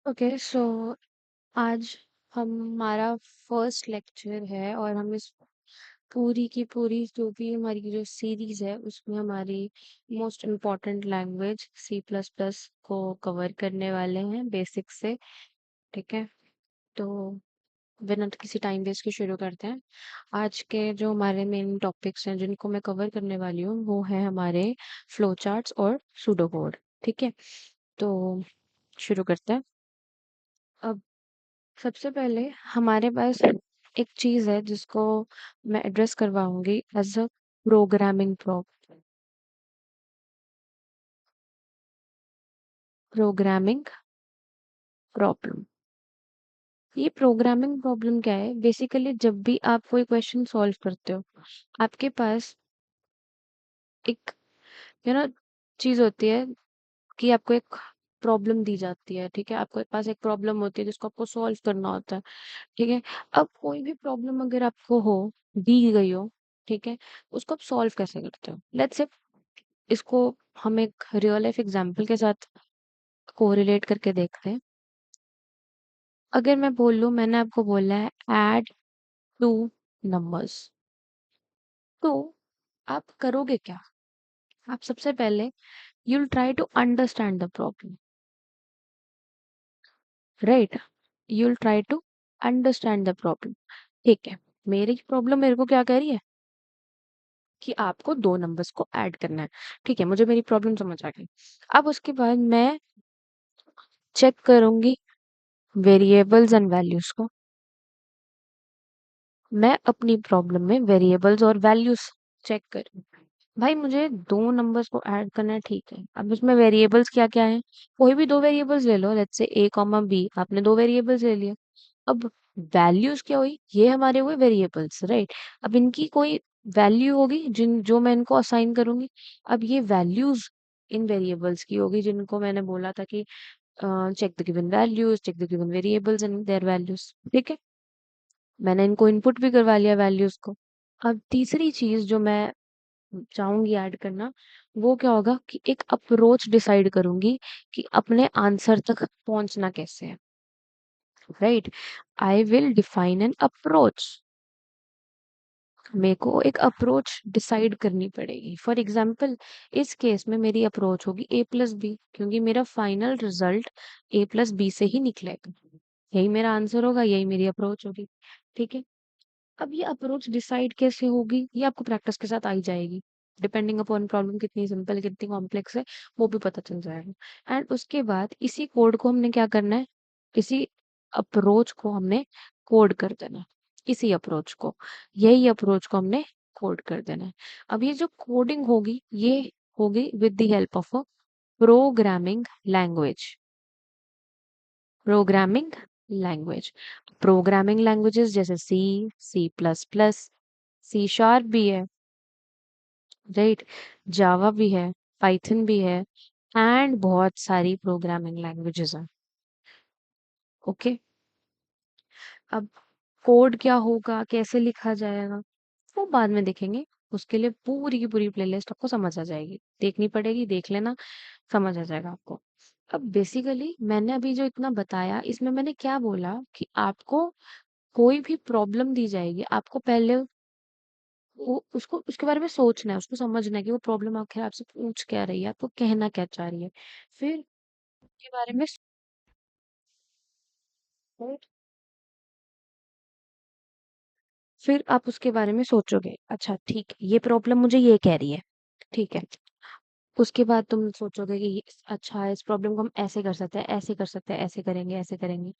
Okay so आज हमारा first lecture है और हम इस पूरी की पूरी जो भी हमारी जो सीरीज है उसमें हमारी most important language C plus plus को कवर करने वाले हैं बेसिक से। ठीक है, तो बिना किसी टाइम वेस्ट के शुरू करते हैं। आज के जो हमारे मेन टॉपिक्स हैं जिनको मैं कवर करने वाली हूँ वो है हमारे फ्लो चार्ट्स और सूडो कोड। ठीक है, तो शुरू करते हैं। अब सबसे पहले हमारे पास एक चीज है जिसको मैं एड्रेस करवाऊंगी as a programming programming problem. ये प्रोग्रामिंग प्रॉब्लम क्या है? बेसिकली जब भी आप कोई क्वेश्चन सॉल्व करते हो, आपके पास एक चीज होती है कि आपको एक प्रॉब्लम दी जाती है। ठीक है, आपके पास एक प्रॉब्लम होती है जिसको आपको सॉल्व करना होता है। ठीक है, अब कोई भी प्रॉब्लम अगर आपको दी गई हो, ठीक है, उसको आप सॉल्व कैसे करते हो? लेट्स से इसको हम एक रियल लाइफ एग्जांपल के साथ कोरिलेट करके देखते हैं। अगर मैं बोल लूं, मैंने आपको बोला है ऐड टू नंबर्स, तो आप करोगे क्या? आप सबसे पहले you'll try to understand the problem, right? You'll try to understand the problem। ठीक है, मेरी प्रॉब्लम मेरे को क्या कह रही है कि आपको दो नंबर्स को ऐड करना है। ठीक है, मुझे मेरी प्रॉब्लम समझ आ गई। अब उसके बाद मैं चेक करूंगी वेरिएबल्स एंड वैल्यूज को। मैं अपनी प्रॉब्लम में वेरिएबल्स और वैल्यूज चेक करूँ। भाई मुझे दो नंबर्स को ऐड करना है, ठीक है। अब इसमें वेरिएबल्स क्या क्या है? कोई भी दो वेरिएबल्स ले लो, let's say A comma B, आपने दो वेरिएबल्स ले लिए। अब वैल्यूज क्या हुई? ये हमारे हुए वेरिएबल्स, राइट? अब इनकी कोई वैल्यू होगी जिन जो मैं इनको असाइन करूंगी। अब ये वैल्यूज इन वेरिएबल्स की होगी जिनको मैंने बोला था कि check the given values, check the given variables and their values. ठीक है, मैंने इनको इनपुट भी करवा लिया वैल्यूज को। अब तीसरी चीज जो मैं चाहूंगी ऐड करना, वो क्या होगा कि एक अप्रोच डिसाइड करूंगी कि अपने आंसर तक पहुंचना कैसे है, right? I will define an approach. मेरे को एक अप्रोच डिसाइड करनी पड़ेगी। फॉर एग्जाम्पल, इस केस में मेरी अप्रोच होगी ए प्लस बी, क्योंकि मेरा फाइनल रिजल्ट ए प्लस बी से ही निकलेगा। यही मेरा आंसर होगा, यही मेरी अप्रोच होगी। ठीक है, अब ये अप्रोच डिसाइड कैसे होगी ये आपको प्रैक्टिस के साथ आई जाएगी। डिपेंडिंग अपॉन प्रॉब्लम कितनी सिंपल कितनी कॉम्प्लेक्स है वो भी पता चल जाएगा। एंड उसके बाद इसी कोड को हमने क्या करना है, इसी अप्रोच को हमने कोड कर देना है। इसी अप्रोच को, यही अप्रोच को हमने कोड कर देना है। अब ये जो कोडिंग होगी ये होगी with the help of a programming language. Programming language, programming languages जैसे C, C plus plus, C sharp भी है, राइट? जावा भी है, पाइथन भी है, एंड बहुत सारी प्रोग्रामिंग लैंग्वेजेस हैं। ओके, अब कोड क्या होगा, कैसे लिखा जाएगा, वो बाद में देखेंगे। उसके लिए पूरी की पूरी प्लेलिस्ट आपको समझ आ जाएगी, देखनी पड़ेगी, देख लेना, समझ आ जाएगा आपको। अब बेसिकली मैंने अभी जो इतना बताया इसमें मैंने क्या बोला कि आपको कोई भी प्रॉब्लम दी जाएगी, आपको पहले वो उसको उसके बारे में सोचना है, उसको समझना है कि वो प्रॉब्लम आखिर आपसे पूछ क्या रही है, आपको कहना क्या चाह रही है। फिर उसके बारे में राइट, फिर आप उसके बारे में सोचोगे, अच्छा ठीक है ये प्रॉब्लम मुझे ये कह रही है। ठीक है, उसके बाद तुम सोचोगे कि अच्छा इस प्रॉब्लम को हम ऐसे कर सकते हैं, ऐसे कर सकते हैं, ऐसे करेंगे, ऐसे करेंगे।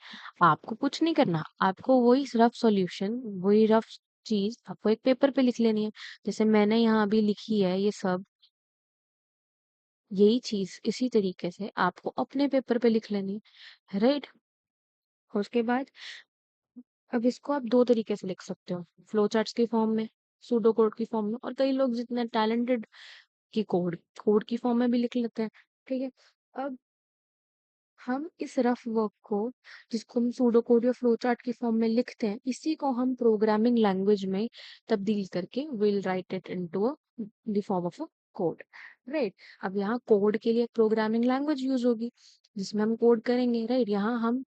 आपको कुछ नहीं करना, आपको वही रफ सॉल्यूशन, वही रफ चीज आपको एक पेपर पे लिख लेनी है। जैसे मैंने यहाँ अभी लिखी है ये सब, यही चीज इसी तरीके से आपको अपने पेपर पे लिख लेनी है, राइट? उसके बाद अब इसको आप दो तरीके से लिख सकते हो, फ्लो चार्ट्स की फॉर्म में, सूडो कोड की फॉर्म में, और कई लोग जितने टैलेंटेड की कोड कोड की फॉर्म में भी लिख लेते हैं। ठीक है, अब हम इस रफ वर्क को, जिसको हम सूडो कोड या फ्लो चार्ट की फॉर्म में लिखते हैं, इसी को हम प्रोग्रामिंग लैंग्वेज में तब्दील करके will write it into the form of a code, right? अब यहाँ कोड के लिए प्रोग्रामिंग लैंग्वेज यूज होगी। जिसमें हम कोड करेंगे, राइट? यहाँ हम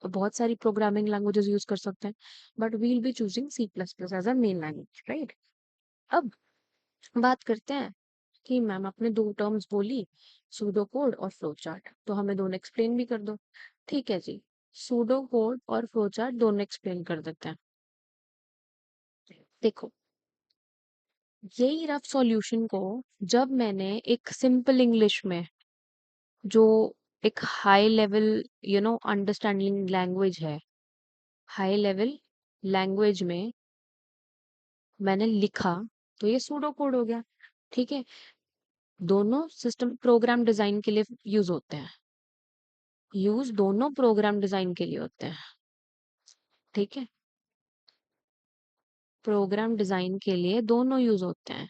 बहुत सारी प्रोग्रामिंग लैंग्वेजेस यूज कर सकते हैं, but we will be choosing C plus plus as a main language, right? अब बात करते हैं कि मैम आपने दो टर्म्स बोली, सूडो कोड और फ्लो चार्ट, तो हमें दोनों एक्सप्लेन भी कर दो। ठीक है जी, सूडो कोड और फ्लो चार्ट दोनों एक्सप्लेन कर देते हैं। देखो, यही रफ सॉल्यूशन को जब मैंने एक सिंपल इंग्लिश में, जो एक हाई लेवल अंडरस्टैंडिंग लैंग्वेज है, हाई लेवल लैंग्वेज में मैंने लिखा, तो ये सूडो कोड हो गया। ठीक है, दोनों सिस्टम प्रोग्राम डिजाइन के लिए यूज होते हैं, यूज दोनों प्रोग्राम डिजाइन के लिए होते हैं। ठीक है, प्रोग्राम डिजाइन के लिए दोनों यूज होते हैं।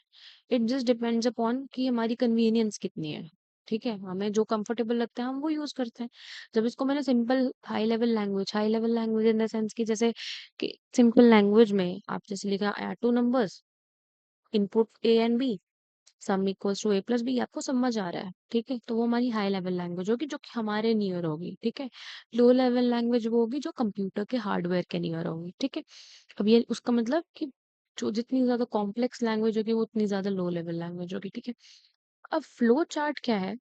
इट जस्ट डिपेंड्स अपॉन कि हमारी कन्वीनियंस कितनी है। ठीक है, हमें जो कंफर्टेबल लगता है हम वो यूज करते हैं। जब इसको मैंने simple high level language in the sense की, जैसे कि सिंपल लैंग्वेज में आप जैसे लिखा add two numbers, input a and b, sum equals to a plus b, आपको समझ आ रहा है। ठीक है, तो वो हमारी हाई लेवल लैंग्वेज होगी जो कि हमारे नियर होगी। ठीक है, लो लेवल लैंग्वेज वो होगी जो कंप्यूटर के हार्डवेयर के नियर होगी। ठीक है, अब ये उसका मतलब कि जो जितनी ज्यादा कॉम्प्लेक्स लैंग्वेज होगी वो उतनी ज्यादा लो लेवल लैंग्वेज होगी। ठीक है, अब फ्लो चार्ट क्या है?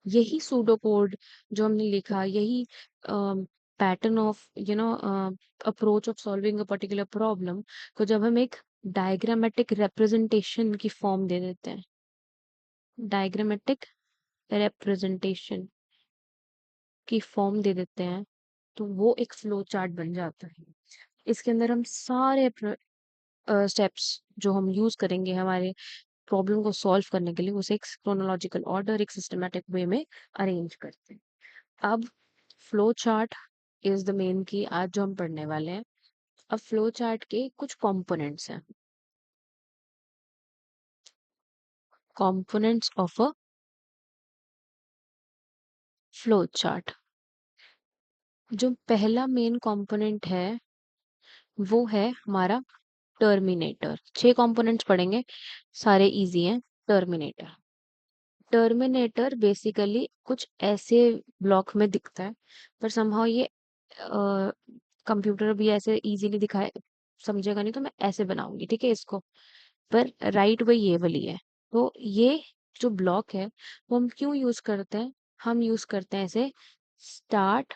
यही सूडो कोड जो हमने लिखा, यही pattern of approach of solving a particular problem को जब हम एक डायग्रामेटिक रिप्रेजेंटेशन की फॉर्म दे देते हैं, डायग्रामेटिक रिप्रेजेंटेशन की फॉर्म दे देते हैं, तो वो एक फ्लो चार्ट बन जाता है। इसके अंदर हम सारे स्टेप्स जो हम यूज करेंगे हमारे प्रॉब्लम को सॉल्व करने के लिए, उसे एक क्रोनोलॉजिकल ऑर्डर, एक सिस्टमैटिक वे में अरेंज करते हैं। अब flow chart is the main की आज जो हम पढ़ने वाले हैं। अब फ्लो चार्ट के कुछ कंपोनेंट्स हैं, components of a flow chart. जो पहला मेन कंपोनेंट है वो है हमारा टर्मिनेटर। 6 कंपोनेंट्स पढ़ेंगे, सारे इजी हैं। टर्मिनेटर, टर्मिनेटर बेसिकली कुछ ऐसे ब्लॉक में दिखता है, पर समहाउ ये कंप्यूटर भी ऐसे इजीली दिखाए समझेगा नहीं, तो मैं ऐसे बनाऊंगी। ठीक है इसको, पर राइट वे ये वाली है। तो ये जो ब्लॉक है वो हम क्यों यूज करते हैं? हम यूज करते हैं इसे स्टार्ट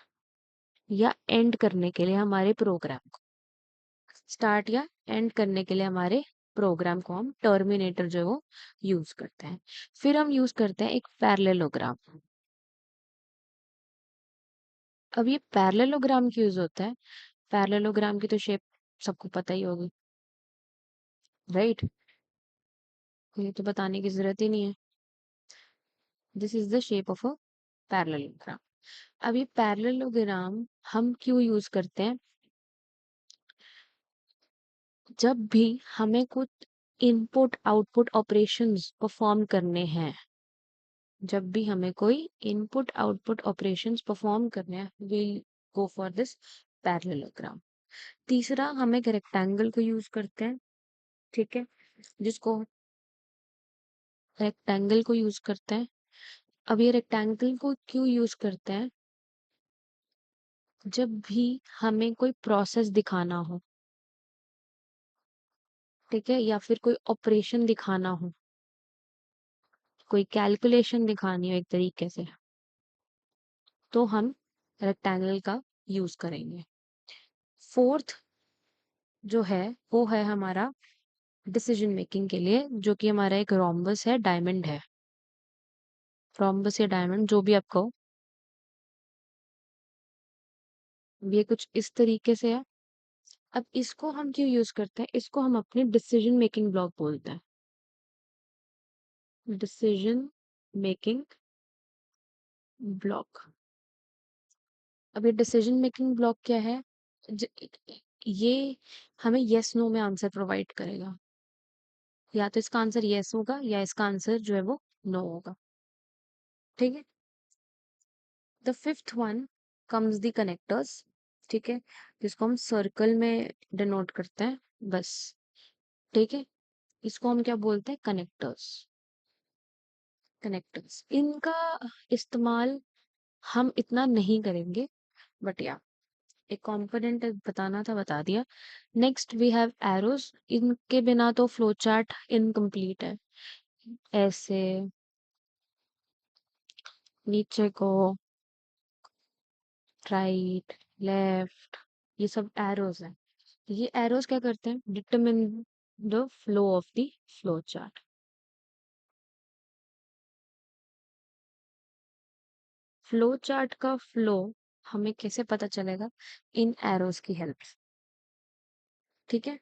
या एंड करने के लिए हमारे प्रोग्राम को, स्टार्ट या एंड करने के लिए हमारे प्रोग्राम को हम टर्मिनेटर जो है वो यूज करते हैं। फिर हम यूज करते हैं एक पैरेललोग्राम। अब ये पैरेललोग्राम क्यों यूज होता है? पैरेललोग्राम की तो शेप सबको पता ही होगी, राइट? ये तो बताने की जरूरत ही नहीं है। This is the shape of a parallelogram. अब ये पैरेललोग्राम हम क्यों यूज करते हैं? जब भी हमें कुछ इनपुट आउटपुट ऑपरेशंस परफॉर्म करने हैं, जब भी हमें कोई इनपुट आउटपुट ऑपरेशंस परफॉर्म करने हैं, will go for this parallelogram. तीसरा, हम एक रेक्टेंगल को यूज करते हैं। ठीक है, जिसको रेक्टेंगल को यूज करते हैं। अब ये रेक्टेंगल को क्यों यूज करते हैं? जब भी हमें कोई प्रोसेस दिखाना हो, ठीक है, या फिर कोई ऑपरेशन दिखाना हो, कोई कैलकुलेशन दिखानी हो एक तरीके से, तो हम रेक्टेंगल का यूज करेंगे। फोर्थ जो है वो है हमारा डिसीजन मेकिंग के लिए, जो कि हमारा एक रोम्बस है, डायमंड है। रोम्बस या डायमंड जो भी आप कहो, ये कुछ इस तरीके से है। अब इसको हम क्यों यूज करते हैं? इसको हम अपनी डिसीजन मेकिंग ब्लॉक बोलते हैं, डिसीजन मेकिंग ब्लॉक। अब ये डिसीजन मेकिंग ब्लॉक क्या है? ज, ये हमें यस नो में आंसर प्रोवाइड करेगा। या तो इसका आंसर यस होगा या इसका आंसर जो है वो नो होगा। ठीक है, the fifth one comes the connectors. ठीक है, जिसको हम सर्कल में डिनोट करते हैं, बस। ठीक है, इसको हम क्या बोलते हैं? कनेक्टर्स। कनेक्टर्स, इनका इस्तेमाल हम इतना नहीं करेंगे, बट या एक कंपोनेंट बताना था, बता दिया। नेक्स्ट वी हैव एरोस, इनके बिना तो फ्लो चार्ट इनकम्प्लीट है। ऐसे नीचे को, राइट, लेफ्ट, ये सब एरोज हैं। ये एरोज क्या करते हैं? Determine the flow of the flow chart. Flow chart का फ्लो हमें कैसे पता चलेगा? इन एरोज की हेल्प से। ठीक है,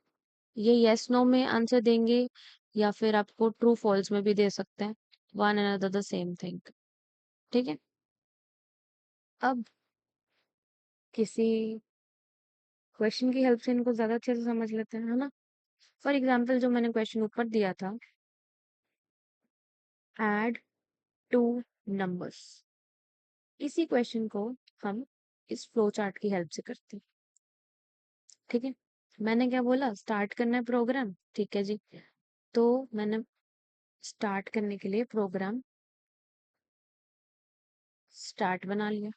ये यस नो में आंसर देंगे या फिर आपको ट्रू फॉल्स में भी दे सकते हैं, one and other the same thing. ठीक है, अब किसी क्वेश्चन की हेल्प से इनको ज्यादा अच्छे से समझ लेते हैं, है ना। फॉर एग्जाम्पल जो मैंने क्वेश्चन ऊपर दिया था, एड टू नंबर्स, इसी क्वेश्चन को हम इस फ्लो चार्ट की हेल्प से करते हैं। ठीक है, मैंने क्या बोला? स्टार्ट करना है प्रोग्राम, ठीक है जी। तो मैंने स्टार्ट करने के लिए प्रोग्राम स्टार्ट बना लिया,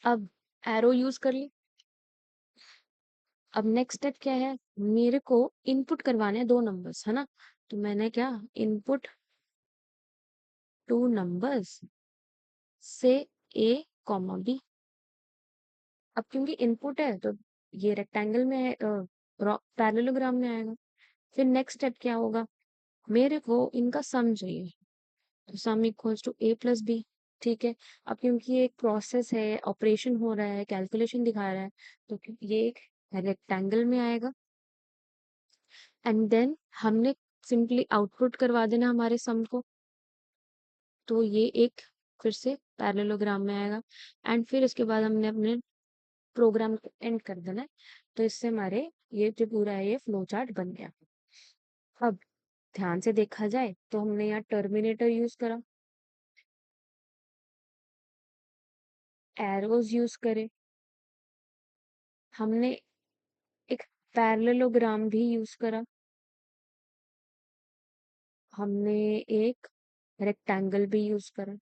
अब एरो यूज कर ली। अब नेक्स्ट स्टेप क्या है? मेरे को इनपुट करवाने हैं 2 नंबर्स, है ना। तो मैंने क्या, इनपुट 2 नंबर्स से ए कॉमा बी। अब क्योंकि इनपुट है तो ये रेक्टेंगल में है, पैरेललोग्राम में आएगा। फिर नेक्स्ट स्टेप क्या होगा? मेरे को इनका सम चाहिए, तो sum equals to a plus b. ठीक है, अब क्योंकि ये एक प्रोसेस है, ऑपरेशन हो रहा है, कैलकुलेशन दिखा रहा है, तो ये एक रेक्टेंगल में आएगा। एंड देन हमने सिंपली आउटपुट करवा देना हमारे सम को, तो ये एक फिर से पैरेललोग्राम में आएगा। एंड फिर इसके बाद हमने अपने प्रोग्राम को एंड कर देना है। तो इससे हमारे ये जो पूरा है ये फ्लो चार्ट बन गया। अब ध्यान से देखा जाए तो हमने यहाँ टर्मिनेटर यूज करा, एरोज यूज करे, हमने एक पैरेललोग्राम भी यूज करा, हमने एक रेक्टेंगल भी यूज करा,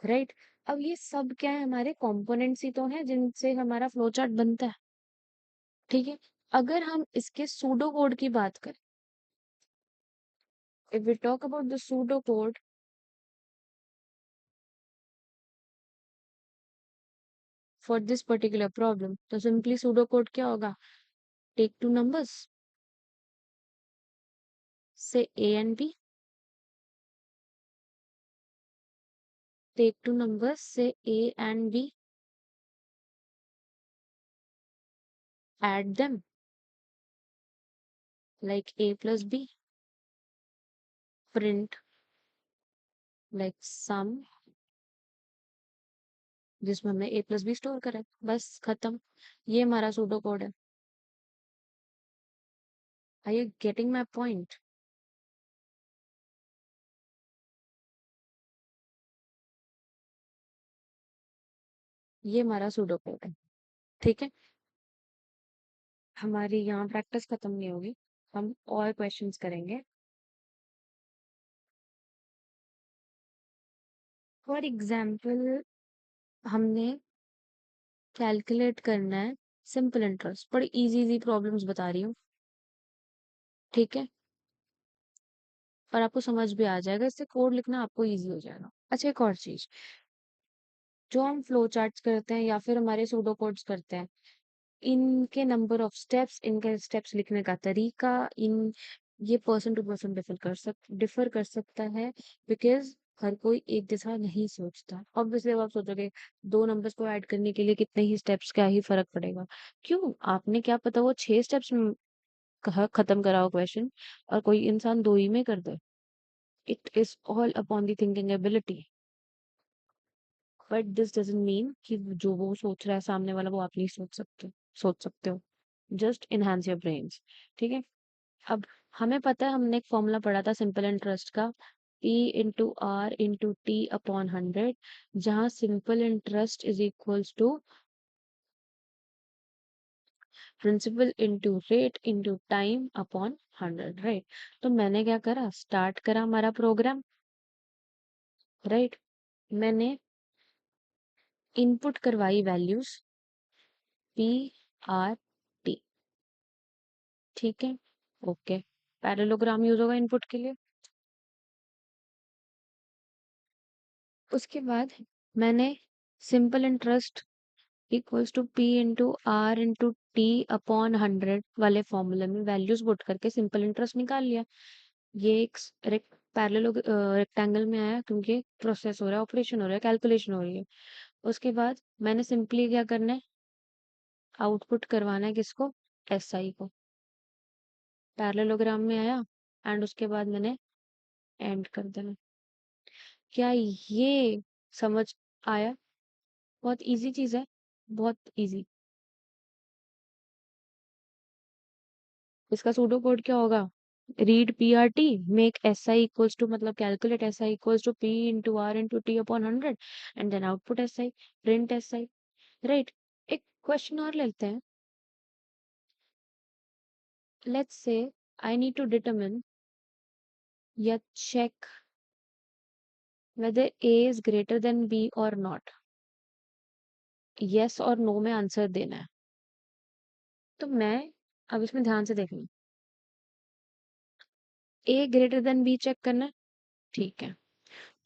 राइट। अब ये सब क्या है? हमारे कंपोनेंट्स ही तो हैं जिनसे हमारा फ्लो चार्ट बनता है। ठीक है, अगर हम इसके सूडो कोड की बात करें, if we talk about the pseudo code for this particular problem, तो सिंपली सूडो कोड क्या होगा? टेक 2 नंबर्स से A and B, take 2 numbers से A and B, add them like a plus b, print like sum, जिसमें हमने a plus b store करा है, बस खत्म। ये हमारा सूडो कोड है। Are you getting my point? ये हमारा सूडो कोड है। ठीक है, हमारी यहाँ प्रैक्टिस खत्म नहीं होगी, हम और क्वेश्चंस करेंगे। फॉर एग्जाम्पल हमने कैलकुलेट करना है सिंपल इंटरेस्ट, बड़ी इजी इजी प्रॉब्लम्स बता रही हूँ, ठीक है। और आपको समझ भी आ जाएगा, इससे कोड लिखना आपको इजी हो जाएगा। अच्छा, एक और चीज, जो हम फ्लो चार्ट्स करते हैं या फिर हमारे सूडो कोड्स करते हैं, इनके नंबर ऑफ स्टेप्स, इनके स्टेप्स लिखने का तरीका, इन ये पर्सन टू पर्सन डिफर कर सकता है, बिकॉज हर कोई एक जैसा नहीं सोचता। ऑब्वियसली अब आप सोचोगे 2 नंबर्स को ऐड करने के लिए कितने ही स्टेप्स, क्या ही फर्क पड़ेगा? क्यों? आपने क्या पता वो 6 स्टेप्स में खत्म करा हो क्वेश्चन, और कोई इंसान 2 ही में कर दे। It is all upon the thinking ability, but this doesn't mean कि जो वो सोच रहा है सामने वाला वो आप नहीं सोच सकते हो। Just enhance your brains. ठीक है, अब हमें पता है, हमने एक फॉर्मूला पढ़ा था सिंपल इंटरेस्ट का, P into R into T upon 100, जहाँ simple interest is equals to principal into rate into time upon 100, right. तो मैंने क्या करा? स्टार्ट करा हमारा प्रोग्राम, राइट। मैंने इनपुट करवाई वैल्यूज P R T। ठीक है, ओके। पैरेललोग्राम यूज होगा इनपुट के लिए। उसके बाद मैंने simple interest equals to P/R/T upon 100 वाले फॉर्मूले में वैल्यूज पुट करके सिंपल इंटरेस्ट निकाल लिया। ये एक रेक्टेंगल में आया क्योंकि प्रोसेस हो रहा है, ऑपरेशन हो रहा है, कैलकुलेशन हो रही है। उसके बाद मैंने सिंपली क्या करना है, आउटपुट करवाना है किसको, SI को। पैरेललोग्राम में आया एंड उसके बाद मैंने एंड कर देना। क्या ये समझ आया? बहुत इजी चीज है, बहुत इजी। इसका सूडो कोड क्या होगा, read PRT make SI equals to, मतलब calculate SI equals to P/R/T upon 100 and then output SI, print SI। Right. एक क्वेश्चन और लेते हैं। Let's say I need to determine या check whether A is greater than B or not। yes और no में answer देना है। तो मैं अब इसमें ध्यान से देखना, A greater than B check करना है। ठीक है,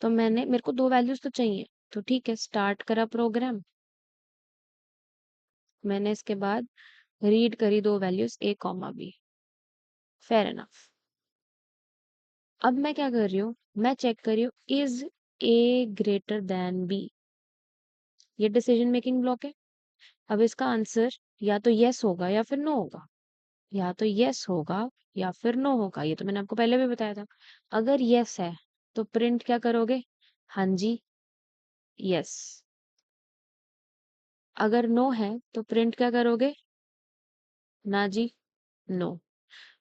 तो मेरे को दो वैल्यूज तो चाहिए। तो ठीक है, स्टार्ट करा प्रोग्राम। मैंने इसके बाद रीड करी दो values A, B। Fair enough. अब मैं क्या कर रही हूँ, मैं चेक कर रही हूँ is A greater than B। ये डिसीजन मेकिंग ब्लॉक है। अब इसका आंसर या तो यस होगा या फिर नो होगा, या तो यस होगा या फिर नो होगा। ये तो मैंने आपको पहले भी बताया था। अगर यस है तो प्रिंट क्या करोगे, हाँ जी यस। अगर नो है तो प्रिंट क्या करोगे, ना जी नो।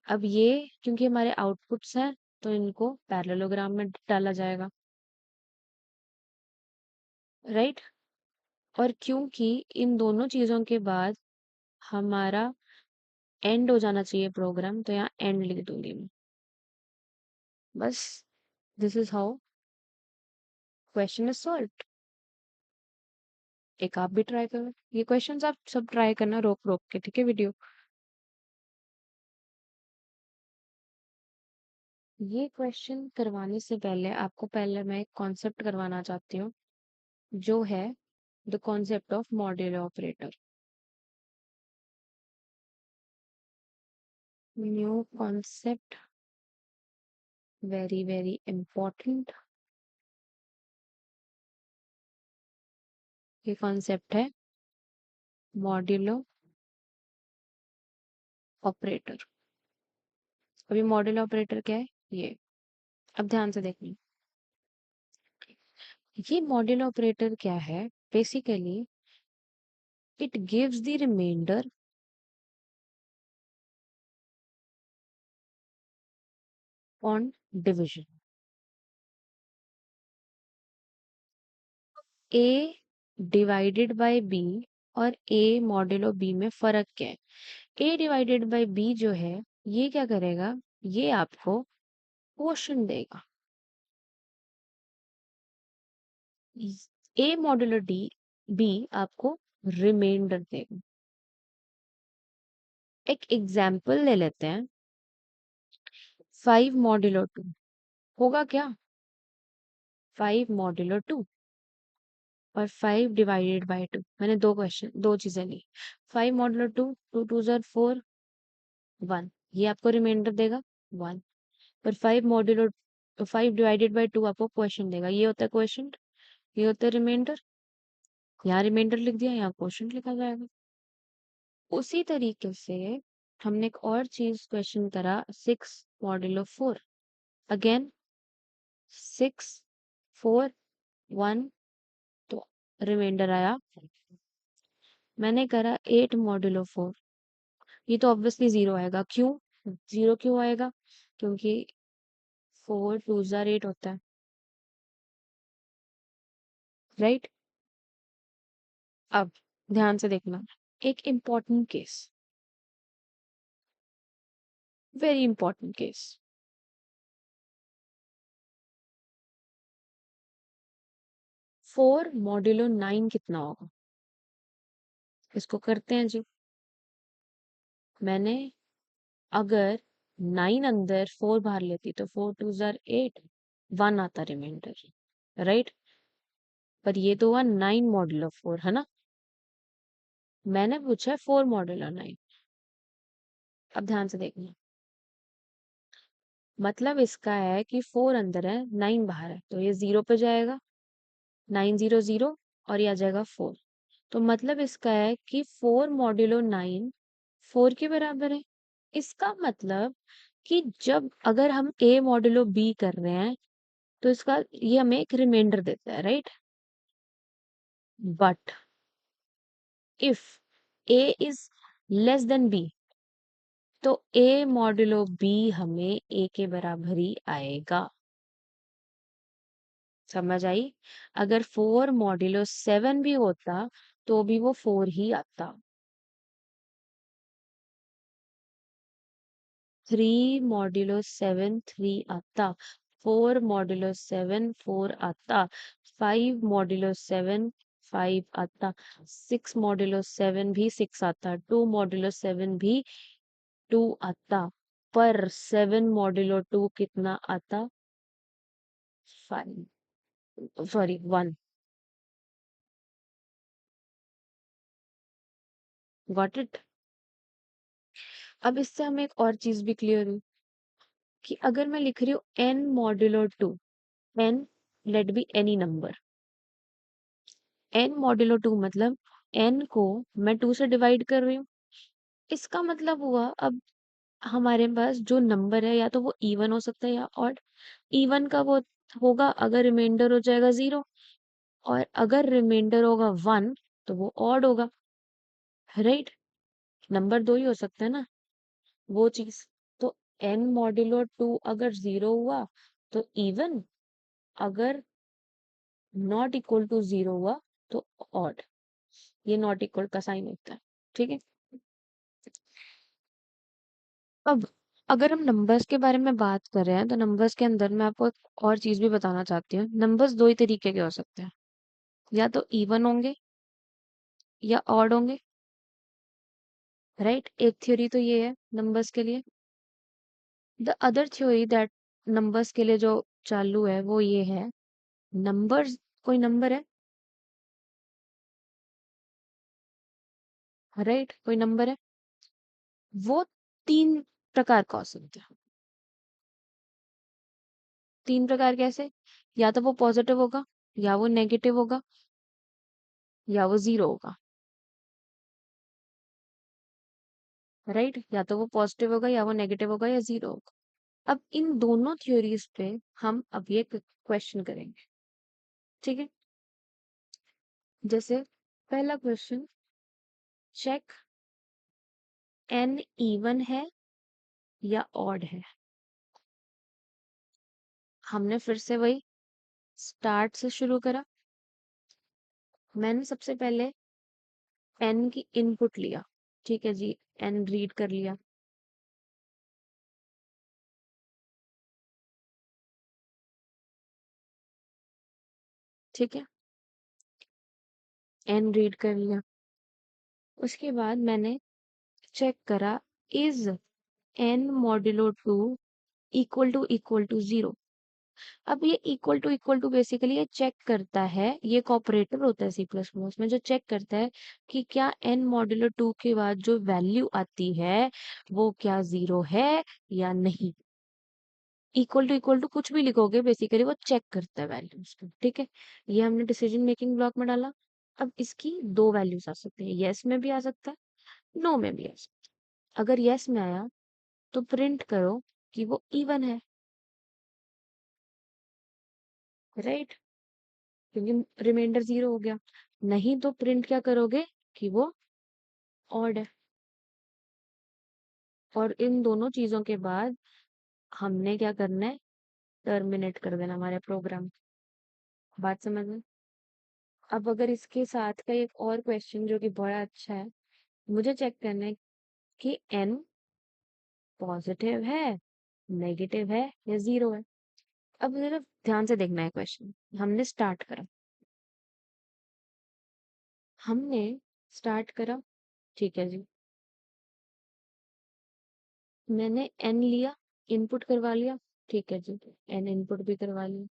अब ये क्योंकि हमारे आउटपुट्स हैं तो इनको पैरेललोग्राम में डाला जाएगा। राइट। और क्योंकि इन दोनों चीजों के बाद हमारा एंड हो जाना चाहिए प्रोग्राम, तो यहाँ एंड लिख दूंगी मैं। बस, this is how question is solved. एक आप भी ट्राई करो ये क्वेश्चंस, आप सब ट्राई करना रोक रोक के, ठीक है वीडियो। ये क्वेश्चन करवाने से पहले आपको पहले मैं एक कॉन्सेप्ट करवाना चाहती हूँ, जो है the concept of modular operator. New concept, very very important. ये कॉन्सेप्ट है मॉड्यूलर ऑपरेटर। अभी मॉड्यूलर ऑपरेटर क्या है ये, अब ध्यान से देखना। ये मॉड्यूलर ऑपरेटर क्या है, basically it gives the remainder on division. A divided by B और A मॉड्यूलो B में फर्क क्या है। A डिवाइडेड बाय B जो है ये क्या करेगा, ये आपको क्वोशंट देगा। A मॉड्यूलो B आपको रिमाइंडर देगा। एक एग्जाम्पल ले लेते हैं, 5 मॉड्यूलो 2 होगा क्या, 5 मॉड्यूलो 2 और 5 डिवाइडेड बाय 2। मैंने दो चीजें ली। 5 मॉड्यूलो 2, 2 2 ज़र 4, 1, ये आपको रिमाइंडर देगा 1। पर 5 मॉड्यूलो 5 डिवाइडेड बाय 2 आपको क्वेश्चन देगा, ये होता है क्वेश्चन, ये होता है रिमाइंडर। यहाँ रिमाइंडर लिख दिया, यहाँ क्वेश्चन लिखा जाएगा। उसी तरीके से हमने एक और चीज क्वेश्चन करा, 6 मॉड्यूलो 4। अगेन 6 4 1, तो रिमाइंडर आया। मैंने करा 8 मॉड्यूलो 4, ये तो ऑब्वियसली जीरो आएगा। क्यों जीरो क्यों आएगा, क्योंकि 4 2 ज़र 8 होता है। राइट। अब ध्यान से देखना, एक important case, very important case. 4 modulo 9 कितना होगा? इसको करते हैं जी। मैंने अगर 9 अंदर 4 बाहर लेती तो 4 2 जार 8, 1 आता रिमाइंडर, राइट? पर ये तो हुआ 9 मॉड्यूलो 4, है ना? मैंने पूछा है 4 मॉड्यूलो 9। अब ध्यान से देखना, मतलब इसका है कि 4 अंदर है, 9 बाहर है, तो ये 0 पे जाएगा, 9 0 0, और ये आ जाएगा 4। तो मतलब इसका है कि 4 मॉड्यूलो 9 4 के बराबर है। इसका मतलब कि जब अगर हम a मॉड्यूलो b कर रहे हैं तो इसका ये हमें एक रिमाइंडर देता है, right? But if a is less than b, तो a मॉड्यूलो b हमें a के बराबर ही आएगा। समझ आई? अगर 4 मॉड्यूलो 7 भी होता तो भी वो 4 ही आता। 3 मॉड्यूलो 7 3 आता, 4 मॉड्यूलो 7 4 आता, 5 मॉड्यूलो 7 5 आता, 6 मॉड्यूलो 7 भी 6 आता, 2 मॉड्यूलो 7 भी 2 आता, पर 7 मॉड्यूलो 2 कितना आता? 5, सॉरी 1। Got it? अब इससे हमें एक और चीज भी क्लियर हुई कि अगर मैं लिख रही हूँ n modulo 2, n let be any number, n modulo 2 मतलब n को मैं 2 से डिवाइड कर रही हूँ। इसका मतलब हुआ अब हमारे पास जो नंबर है या तो वो इवन हो सकता है या ऑड। इवन का वो होगा अगर रिमाइंडर हो जाएगा 0, और अगर रिमाइंडर होगा 1 तो वो ऑड होगा, राइट? नंबर दो ही हो सकता है ना, वो चीज। तो n मॉड्यूलो 2 अगर 0 हुआ तो इवन, अगर नॉट इक्वल टू 0 हुआ तो ऑड। ये नॉट इक्वल का साइन होता है, ठीक है? अब अगर हम नंबर्स के बारे में बात कर रहे हैं तो नंबर्स के अंदर मैं आपको एक और चीज भी बताना चाहती हूँ। नंबर्स दो ही तरीके के हो सकते हैं, या तो इवन होंगे या ऑड होंगे, राइट? एक थ्योरी तो ये है नंबर्स के लिए। The other theory that numbers के लिए जो चालू है वो ये है, नंबर्स, कोई नंबर है, राइट? कोई नंबर है, वो तीन प्रकार का हो सकता है। तीन प्रकार कैसे? या तो वो पॉजिटिव होगा, या वो नेगेटिव होगा, या वो जीरो होगा, राइट? या तो वो पॉजिटिव होगा, या वो नेगेटिव होगा, या जीरो होगा। अब इन दोनों थ्योरीज पे हम अब ये क्वेश्चन करेंगे, ठीक है? जैसे पहला क्वेश्चन, चेक n इवन है या ऑड है। हमने फिर से वही स्टार्ट से शुरू करा। मैंने सबसे पहले n की इनपुट लिया, ठीक है जी, n रीड कर लिया, ठीक है? n रीड कर लिया। उसके बाद मैंने चेक करा, is n modulo 2 equal to 0। अब ये इक्वल टू बेसिकली ये चेक करता है, ये एक ऑपरेटर होता है सी प्लस प्लस में जो चेक करता है कि क्या n मॉड्यूलो 2 के बाद जो वैल्यू आती है वो क्या 0 है या नहीं। इक्वल टू कुछ भी लिखोगे बेसिकली वो चेक करता है वैल्यूज को, ठीक है? ये हमने डिसीजन मेकिंग ब्लॉक में डाला। अब इसकी दो वैल्यूज आ सकती है, यस में भी आ सकता है, नो में भी आ सकता है। अगर यस में आया तो प्रिंट करो कि वो इवन है, राइट? क्योंकि रिमाइंडर 0 हो गया। नहीं तो प्रिंट क्या करोगे कि वो ऑड है। और इन दोनों चीजों के बाद हमने क्या करना है, टर्मिनेट कर देना हमारे प्रोग्राम। बात समझ में? अब अगर इसके साथ का एक और क्वेश्चन जो कि बड़ा अच्छा है, मुझे चेक करना है कि n पॉजिटिव है, नेगेटिव है, या 0 है। अब जरा ध्यान से देखना है क्वेश्चन। हमने स्टार्ट करा, हमने स्टार्ट करा, ठीक है जी। मैंने n लिया, इनपुट करवा लिया, ठीक है जी। n इनपुट भी करवा लिया।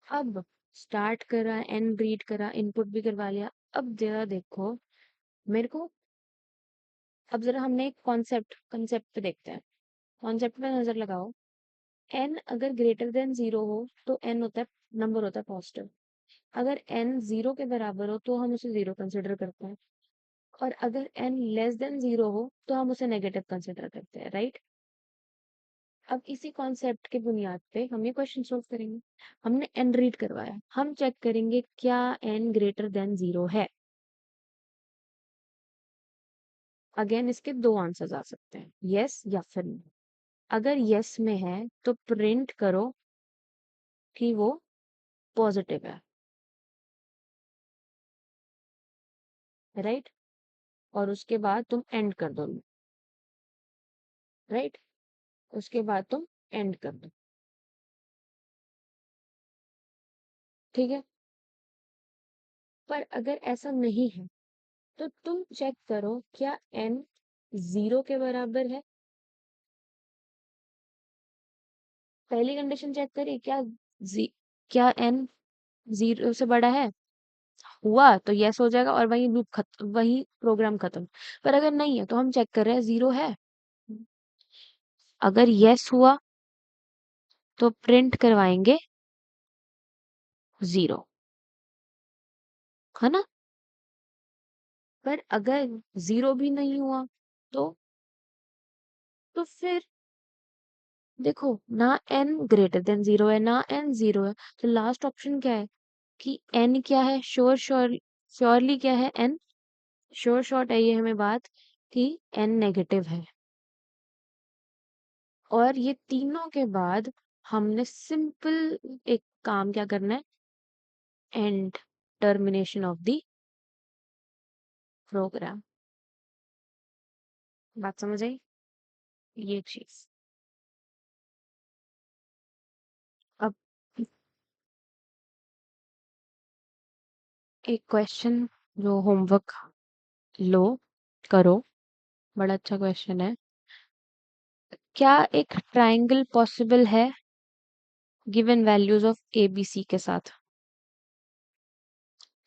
अब स्टार्ट करा, n रीड करा, इनपुट भी करवा लिया। अब जरा देखो मेरे को, अब जरा हमने एक कॉन्सेप्ट पे देखते हैं। कॉन्सेप्ट पे नजर लगाओ। n अगर ग्रेटर देन 0 हो तो n होता है, नंबर होता है पॉजिटिव। अगर n 0 के बराबर हो तो हम उसे 0 कंसिडर करते हैं, और अगर n लेस देन 0 हो तो हम उसे नेगेटिव कंसिडर करते हैं, राइट। अब इसी कॉन्सेप्ट के बुनियाद पे हम ये क्वेश्चन सोल्व करेंगे। हमने n रीड करवाया, हम चेक करेंगे क्या n ग्रेटर देन 0 है। अगेन इसके दो आंसर्स आ सकते हैं, यस या फिर नो। अगर यस में है तो प्रिंट करो कि वो पॉजिटिव है, राइट। और उसके बाद तुम एंड कर दो, राइट। उसके बाद तुम एंड कर दो, ठीक है। पर अगर ऐसा नहीं है तो तुम चेक करो क्या n 0 के बराबर है। पहली कंडीशन चेक करिए, क्या n 0 से बड़ा है। हुआ तो यस हो जाएगा और वही लूप खत्म, वही प्रोग्राम खत्म। पर अगर नहीं है तो हम चेक कर रहे हैं 0 है। अगर यस हुआ तो प्रिंट करवाएंगे 0, है ना। पर अगर 0 भी नहीं हुआ तो फिर देखो, ना n ग्रेटर देन 0 है, ना n 0 है, तो लास्ट ऑप्शन क्या है कि n क्या है, श्योरली क्या है, n शॉर्ट है ये हमें बात कि n नेगेटिव है। और ये तीनों के बाद हमने सिंपल एक काम क्या करना है, end termination of the program. बात समझ आई, ये चीज। अब एक क्वेश्चन जो होमवर्क लो, करो, बड़ा अच्छा क्वेश्चन है। क्या एक ट्रायंगल पॉसिबल है given values of A B C के साथ।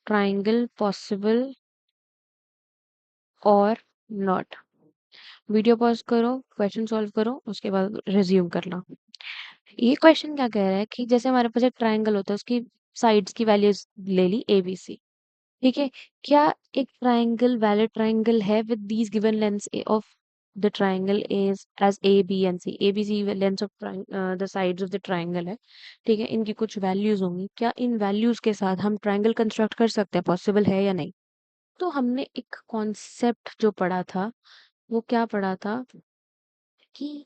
ट्रायंगल पॉसिबल और नॉट। वीडियो पॉज करो, क्वेश्चन सॉल्व करो, उसके बाद रिज्यूम करना। ये क्वेश्चन क्या कह रहा है कि जैसे हमारे पास एक ट्रायंगल होता है, उसकी साइड्स की वैल्यूज ले ली ए बी सी, ठीक है। क्या एक ट्रायंगल वैलिड ट्रायंगल है with these given lengths of the triangle is as A B and C. A B C lengths of the sides of the triangle है, ठीक है। इनकी कुछ वैल्यूज होंगी, क्या इन वैल्यूज के साथ हम ट्रायंगल कंस्ट्रक्ट कर सकते हैं, पॉसिबल है या नहीं। तो हमने एक कॉन्सेप्ट जो पढ़ा था, वो क्या पढ़ा था कि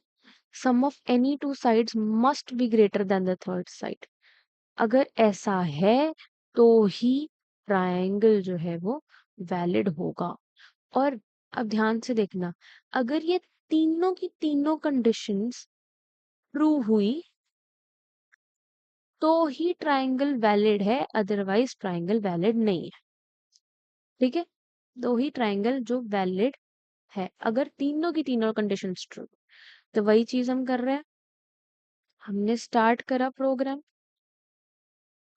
sum of any two sides must be greater than the third side. अगर ऐसा है तो ही ट्रायंगल जो है वो वैलिड होगा। और अब ध्यान से देखना, अगर ये तीनों की तीनों कंडीशंस ट्रू हुई तो ही ट्रायंगल वैलिड है, अदरवाइज ट्रायंगल वैलिड नहीं है, ठीक है। तो ही ट्रायंगल जो वैलिड है, अगर तीनों की तीनों कंडीशंस ट्रू। तो वही चीज हम कर रहे हैं। हमने स्टार्ट करा प्रोग्राम,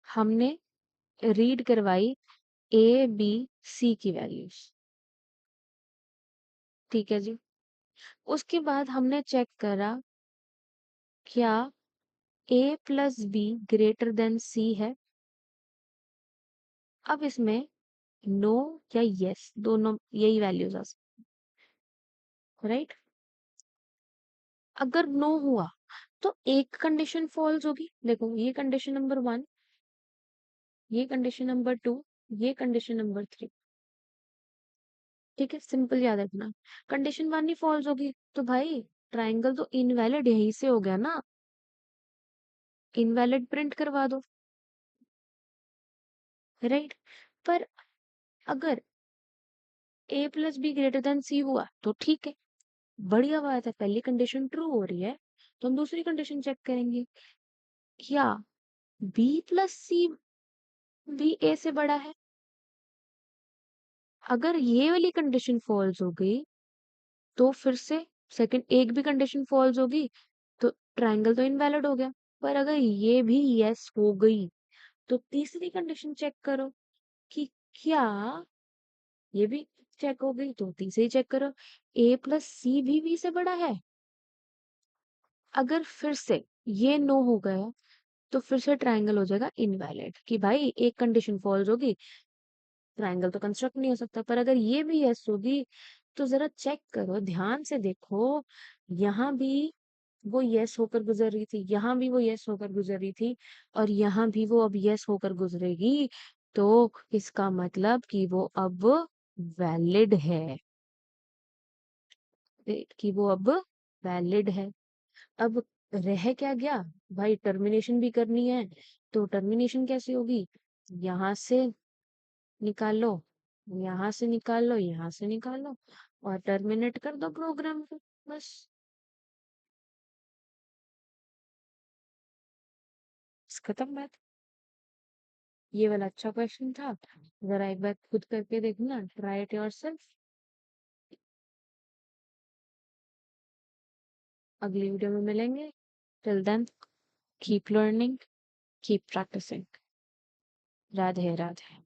हमने रीड करवाई ए बी सी की वैल्यूज, ठीक है जी। उसके बाद हमने चेक करा क्या a plus B greater than C है। अब इसमें नो या यस दोनों यही वैल्यूज आ सकती, राइट। अगर नो हुआ तो एक कंडीशन फॉल्स होगी, देखो ये कंडीशन नंबर 1, ये कंडीशन नंबर 2, ये कंडीशन नंबर 3, ठीक है। सिंपल याद रखना, कंडीशन 1 ही फॉल्स होगी तो भाई ट्रायंगल तो इनवैलिड यहीं से हो गया ना, इनवैलिड प्रिंट करवा दो, राइट। पर अगर a plus B greater than C हुआ तो ठीक है, बढ़िया बात है, पहली कंडीशन ट्रू हो रही है। तो हम दूसरी कंडीशन चेक करेंगे, क्या b प्लस सी भी a से बड़ा है। अगर ये वाली कंडीशन फॉल्स हो गई तो फिर से सेकंड एक भी कंडीशन फॉल्स होगी तो ट्रायंगल तो इनवैलिड हो गया। पर अगर ये भी यस हो गई तो तीसरी कंडीशन चेक करो कि क्या ये भी चेक हो गई तो तीसरी चेक करो ए प्लस सी भी बी से बड़ा है। अगर फिर से ये नो हो गया तो फिर से ट्रायंगल हो जाएगा इनवैलिड कि भाई एक कंडीशन फॉल्स होगी, ट्रायंगल तो कंस्ट्रक्ट नहीं हो सकता। पर अगर ये भी यस होगी तो जरा चेक करो, ध्यान से देखो, यहाँ भी वो यस होकर गुजर रही थी, यहाँ भी वो यस होकर गुजर रही थी, और यहाँ भी वो अब यस होकर गुजरेगी। तो इसका मतलब कि वो अब वैलिड है, कि वो अब वैलिड है। अब रह क्या गया भाई, टर्मिनेशन भी करनी है। तो टर्मिनेशन कैसे होगी, यहाँ से निकाल लो, यहाँ से निकाल लो, यहाँ से निकाल लो, और टर्मिनेट कर दो प्रोग्राम को, बस। खत्म बात। ये वाला अच्छा क्वेश्चन था, जरा एक बार खुद करके देखना, ट्राई इट योरसेल्फ। अगली वीडियो में मिलेंगे। Till then, keep learning, keep practising. Radhe Radhe.